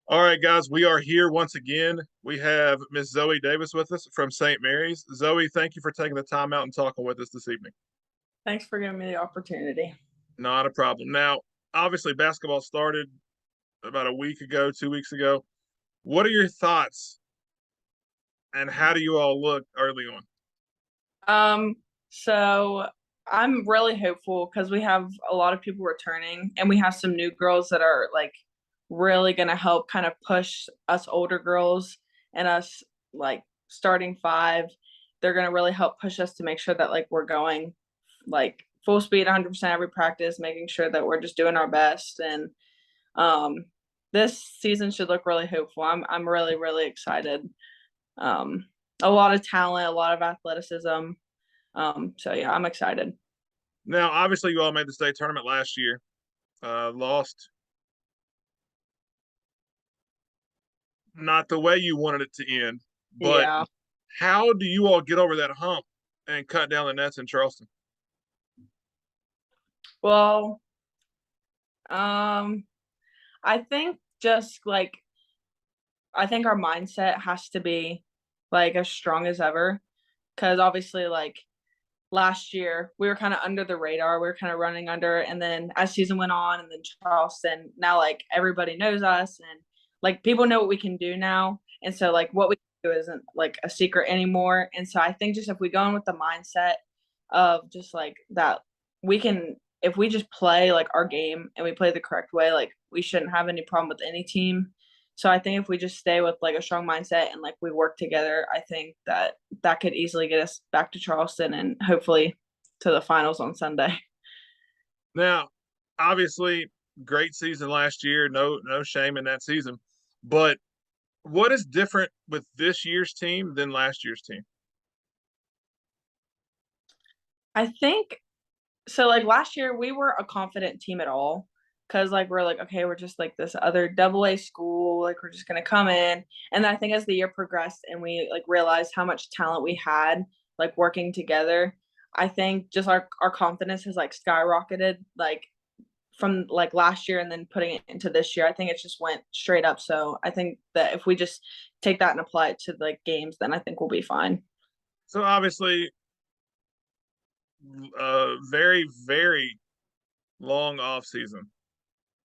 All right, guys, we are here once again. We have Miss Zoe Davis with us from St. Mary's. Zoe, thank you for taking the time out and talking with us this evening. Thanks for giving me the opportunity. Not a problem. Now, obviously, basketball started about a week ago, 2 weeks ago. What are your thoughts and how do you all look early on? So I'm really hopeful because we have a lot of people returning and we have some new girls that are like really gonna help kind of push us older girls and us like starting five. They're gonna really help push us to make sure that like we're going like full speed 100% every practice, making sure that we're just doing our best. And um this season should look really hopeful. I'm really, really excited. Um a lot of talent, a lot of athleticism. So yeah, I'm excited. Now, obviously, you all made the state tournament last year, lost not the way you wanted it to end, but Yeah. how do you all get over that hump and cut down the nets in Charleston? Well, um, I think just like I think our mindset has to be like as strong as ever. Cause obviously like last year we were kind of under the radar. We were kind of running under, and then as season went on, and then Charleston, now like everybody knows us and like people know what we can do now. And so like what we do isn't like a secret anymore. And so I think just if we go in with the mindset of just like that, we can, if we just play like our game and we play the correct way, like we shouldn't have any problem with any team. So I think if we just stay with like a strong mindset and like we work together, I think that that could easily get us back to Charleston and hopefully to the finals on Sunday. Now, obviously, great season last year. No shame in that season. But what is different with this year's team than last year's team? I think so. Like last year, we were a confident team at all because like we're like okay, we're just like this other double A school, like we're just gonna come in. And I think as the year progressed and we like realized how much talent we had, like working together, I think just our confidence has like skyrocketed like from like last year and then putting it into this year. I think it just went straight up. So I think that if we just take that and apply it to like games, then I think we'll be fine. So obviously, very very long off season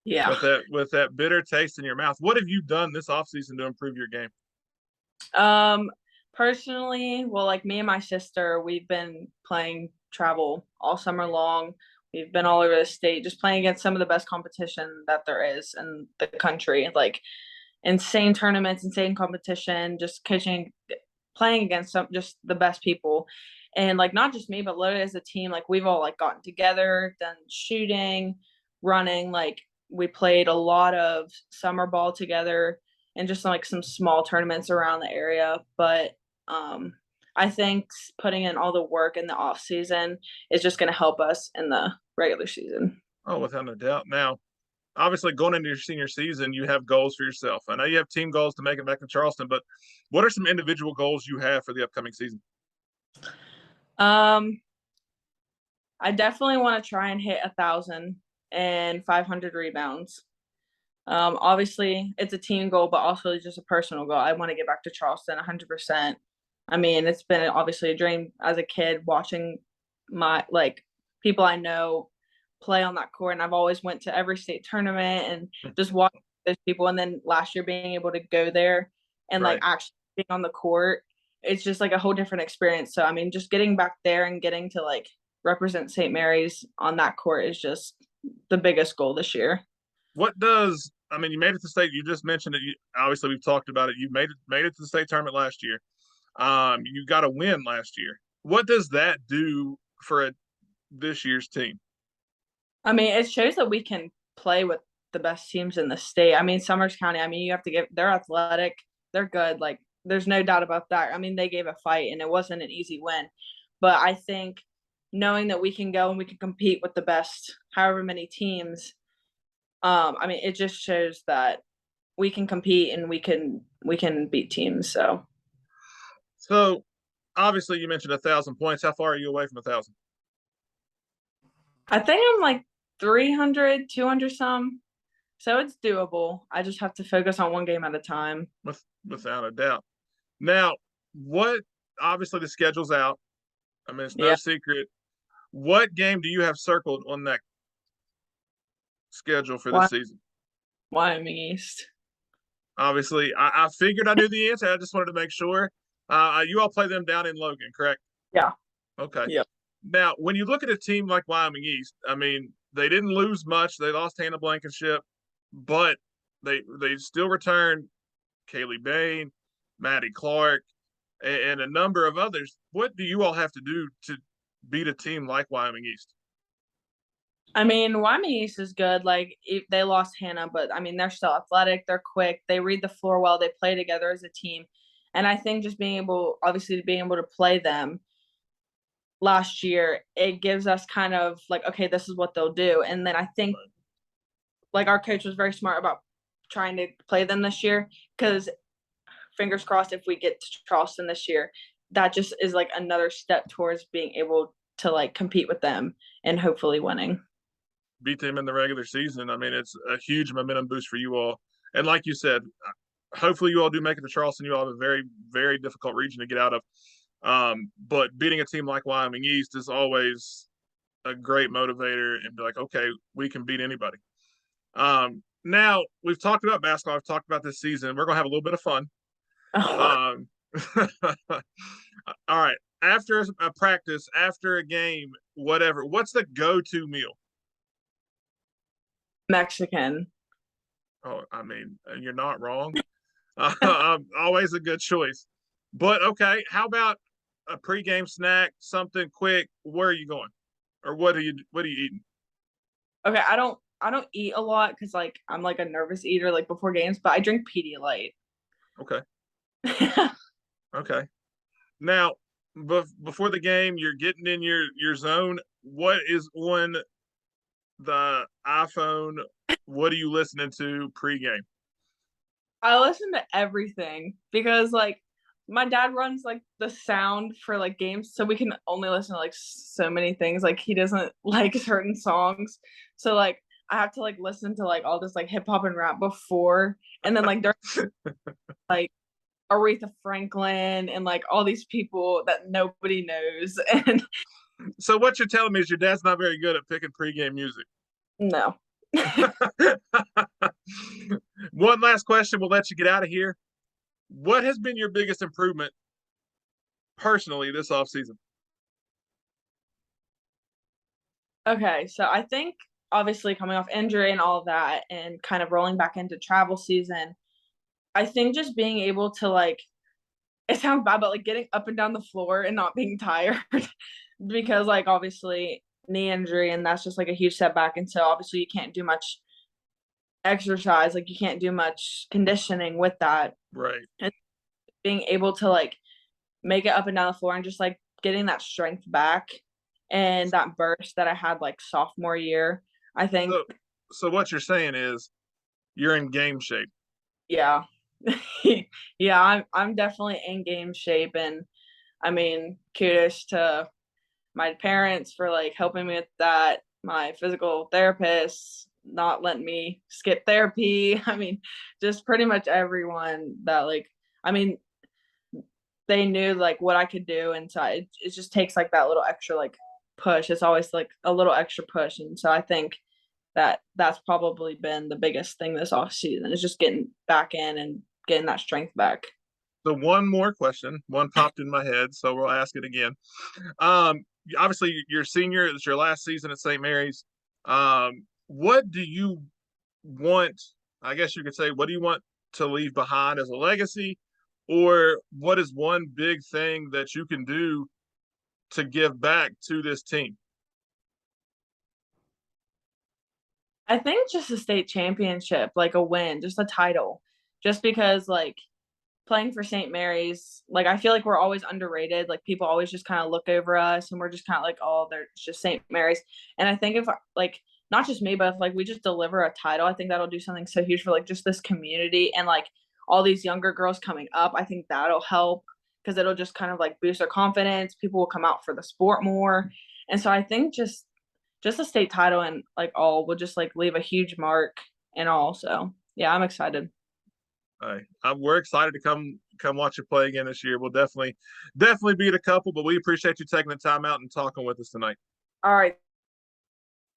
Yeah. with that bitter taste in your mouth. What have you done this off season to improve your game? Um, Personally, well, like me and my sister, we've been playing travel all summer long. We've been all over the state, just playing against some of the best competition that there is in the country. Like insane tournaments, insane competition, just coaching, playing against some just the best people. And like not just me, but literally as a team, like we've all like gotten together, done shooting, running, like we played a lot of summer ball together and just like some small tournaments around the area. But um I think putting in all the work in the off season is just gonna help us in the regular season. Oh, without a doubt. Now, obviously, going into your senior season, you have goals for yourself. I know you have team goals to make it back to Charleston, but what are some individual goals you have for the upcoming season? Um I definitely want to try and hit 1,500 rebounds. Obviously, it's a team goal, but also just a personal goal. I want to get back to Charleston 100%. I mean, it's been obviously a dream as a kid watching my like people I know play on that court, and I've always went to every state tournament and just watching those people. And then last year being able to go there and like Right. actually being on the court, it's just like a whole different experience. So I mean, just getting back there and getting to like represent St. Mary's on that court is just the biggest goal this year. What does I mean? You made it to state. You just mentioned it. Obviously, we've talked about it. You made it to the state tournament last year. You got a win last year. What does that do for this year's team? I mean, it shows that we can play with the best teams in the state. I mean, Summers County, I mean, you have to give they're athletic, they're good. Like, there's no doubt about that. I mean, they gave a fight and it wasn't an easy win. But I think knowing that we can go and we can compete with the best however many teams, I mean, it just shows that we can compete and we can beat teams. So So, obviously, you mentioned 1,000 points. How far are you away from 1,000? I think I'm like 300, 200 some. So it's doable. I just have to focus on one game at a time. Without a doubt. Now, what obviously the schedule's out. I mean, it's no Yeah, secret. What game do you have circled on that schedule for this Wy- season? Wyoming East. Obviously, I figured I knew the answer. I just wanted to make sure. You all play them down in Logan, correct? Yeah. Okay. Yep. Now, when you look at a team like Wyoming East, I mean, they didn't lose much. They lost Hannah Blankenship, but they still returned Kaylee Bain, Maddie Clark, and a number of others. What do you all have to do to beat a team like Wyoming East? I mean, Wyoming East is good. Like they lost Hannah, but I mean they're still athletic. They're quick. They read the floor well. They play together as a team, and I think just being able to play them last year, it gives us kind of like, okay, this is what they'll do. And then I think like our coach was very smart about trying to play them this year because fingers crossed if we get to Charleston this year, that just is like another step towards being able to like compete with them and hopefully winning. Beat them in the regular season. I mean, it's a huge momentum boost for you all. And like you said, hopefully you all do make it to Charleston. You all have a very, very difficult region to get out of. But beating a team like Wyoming East is always a great motivator and be like, okay, we can beat anybody. Now we've talked about basketball. I've talked about this season. We're gonna have a little bit of fun. Oh, Um, all right. After a practice, after a game, whatever. What's the go-to meal? Mexican. Oh, I mean, you're not wrong. Always a good choice. But okay, how about a pregame snack, something quick? Where are you going, or what are you eating? Okay, I don't eat a lot because like I'm like a nervous eater like before games, but I drink Pedialyte. Okay, okay. Now, before the game, you're getting in your zone. What is on the iPhone? What are you listening to pregame? I listen to everything because like my dad runs like the sound for like games, so we can only listen to like so many things. Like he doesn't like certain songs, so like I have to like listen to like all this like hip hop and rap before, and then like there's like Aretha Franklin and like all these people that nobody knows, and So what you're telling me is your dad's not very good at picking pregame music. no. One last question. We'll let you get out of here. What has been your biggest improvement personally this offseason? Okay, so I think obviously coming off injury and all of that and kind of rolling back into travel season, I think just being able to like it sounds bad, but like getting up and down the floor and not being tired because like obviously knee injury and that's just like a huge setback. And so obviously you can't do much exercise, like you can't do much conditioning with that. Right. And being able to like make it up and down the floor and just like getting that strength back and that burst that I had like sophomore year. I think, So, so what you're saying is you're in game shape. yeah. Yeah, I'm definitely in game shape and I mean, kudos to my parents for like helping me with that, my physical therapist not letting me skip therapy. I mean, just pretty much everyone that like I mean, they knew like what I could do and so it just takes like that little extra like push. It's always like a little extra push and so I think that that's probably been the biggest thing this off season is just getting back in and getting that strength back. So one more question. One popped in my head, so we'll ask it again. Um, Obviously, you're senior. It's your last season at St. Mary's. What do you want? I guess you could say, what do you want to leave behind as a legacy, or what is one big thing that you can do to give back to this team? I think just a state championship, like a win, just a title. Just because like playing for St. Mary's, like I feel like we're always underrated. Like people always just kind of look over us and we're just kind of like, oh, they're just St. Mary's. And I think if like not just me, but if like we just deliver a title, I think that'll do something so huge for like just this community and like all these younger girls coming up. I think that'll help because it'll just kind of like boost their confidence. People will come out for the sport more. And so I think just just a state title and like all will just like leave a huge mark and all. So yeah, I'm excited. We're excited to come watch you play again this year. We'll definitely beat a couple, but we appreciate you taking the time out and talking with us tonight. All right.